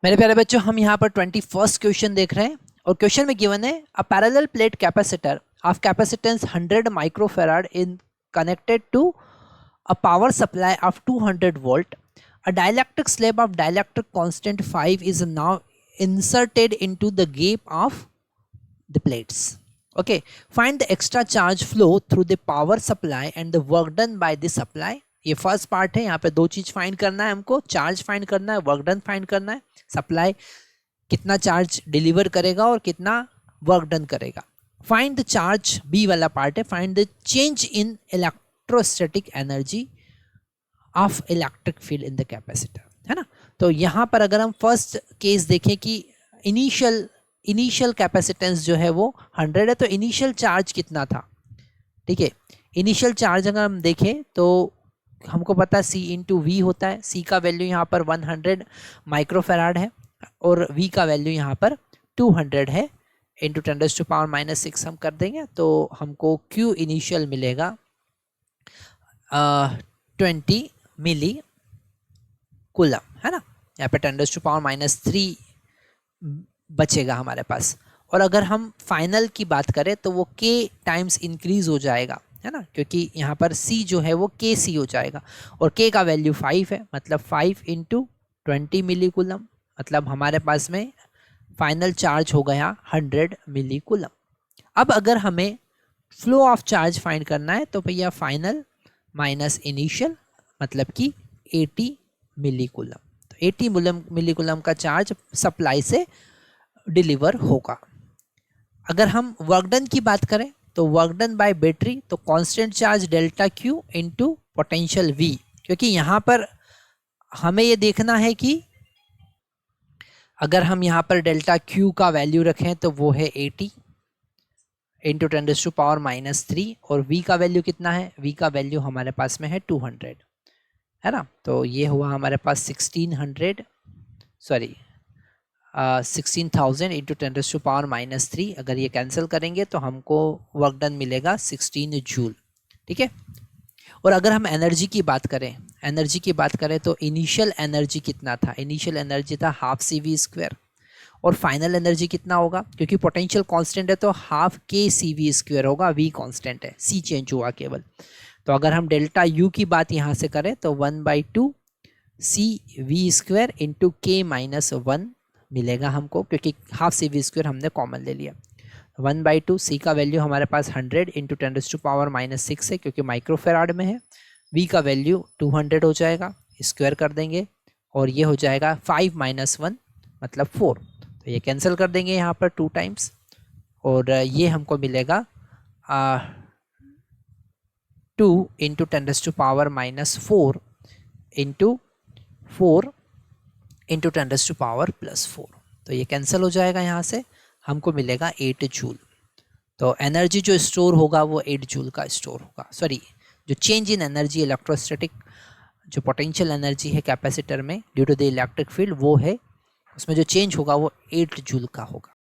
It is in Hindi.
मेरे प्यारे बच्चों, हम यहाँ पर 21st क्वेश्चन देख रहे हैं और क्वेश्चन में गिवन है a parallel plate capacitor of capacitance 100 microfarad in connected to a power supply of 200 volt. A dielectric slab of dielectric constant 5 is now inserted into the gap of the plates. Okay, find the extra charge flow through the power supply and the work done by the supply. ये फर्स्ट पार्ट है. यहाँ पे दो चीज फाइंड करना है हमको. चार्ज फाइंड करना है, वर्क डन फाइंड करना है. सप्लाई कितना चार्ज डिलीवर करेगा और कितना वर्क डन करेगा. फाइंड द चार्ज, बी वाला पार्ट है. Find the change in electrostatic energy of electric field in the capacitor, है ना. तो यहाँ पर अगर हम फर्स्ट केस देखें कि इनिशियल कैपेसिटेंस जो है वो 100 है, तो इनिशियल चार्ज कितना था. ठीक है, इनिशियल चार्ज अगर हम देखें तो हमको पता है C इंटू वी होता है. C का वैल्यू यहाँ पर 100 माइक्रोफेराड है और V का वैल्यू यहाँ पर 200 है. इंटू 10⁻⁻⁶ हम कर देंगे तो हमको Q इनिशियल मिलेगा 20 मिली कूलम, है ना. यहाँ पे 10⁻³ बचेगा हमारे पास. और अगर हम फाइनल की बात करें तो वो K टाइम्स इंक्रीज हो जाएगा, है ना, क्योंकि यहाँ पर C जो है वो KC हो जाएगा और K का वैल्यू 5 है. मतलब 5 इंटू 20 मिली कूलम, मतलब हमारे पास में फाइनल चार्ज हो गया 100 मिली कूलम. अब अगर हमें फ्लो ऑफ चार्ज फाइंड करना है तो भैया फाइनल माइनस इनिशियल मतलब कि 80 मिली कूलम. तो 80 मिली कूलम का चार्ज सप्लाई से डिलीवर होगा. अगर हम वर्क डन की बात करें तो वर्क डन बाय बैटरी, तो constant charge delta Q into potential V, क्योंकि यहाँ पर हमें ये देखना है कि अगर हम यहाँ पर डेल्टा क्यू का वैल्यू रखें तो वो है 80 इंटू 10⁻⁻³ और वी का वैल्यू कितना है. वी का वैल्यू हमारे पास में है 200, है ना. तो ये हुआ हमारे पास 16,000 इंटू 10⁻⁻³ अगर ये कैंसिल करेंगे तो हमको वर्क डन मिलेगा 16 जूल. ठीक है. और अगर हम एनर्जी की बात करें तो इनिशियल एनर्जी कितना था. इनिशियल एनर्जी था हाफ CV² और फाइनल एनर्जी कितना होगा, क्योंकि पोटेंशियल कांस्टेंट है तो हाफ KCV² होगा. वी कांस्टेंट है, C चेंज हुआ केवल. तो अगर हम डेल्टा U की बात यहाँ से करें तो 1/2 CV² इंटू K-1 मिलेगा हमको, क्योंकि हाफ CV² हमने कॉमन ले लिया. 1/2 C का वैल्यू हमारे पास 100 इंटू 10⁻⁻6 है, क्योंकि माइक्रोफेराड में है. V का वैल्यू 200 हो जाएगा, स्क्वायर कर देंगे और ये हो जाएगा 5 - 1 मतलब 4. तो ये कैंसिल कर देंगे यहाँ पर 2 टाइम्स और ये हमको मिलेगा 2 इंटू 10⁻⁻4 इंटू 4 इंटू 10⁻+4. तो ये कैंसिल हो जाएगा, यहाँ से हमको मिलेगा 8 जूल. तो एनर्जी जो स्टोर होगा वो 8 जूल का स्टोर होगा. सॉरी, जो चेंज इन एनर्जी इलेक्ट्रोस्टैटिक जो पोटेंशियल एनर्जी है कैपेसिटर में due to the electric field वो है, उसमें जो चेंज होगा वो 8 जूल का होगा.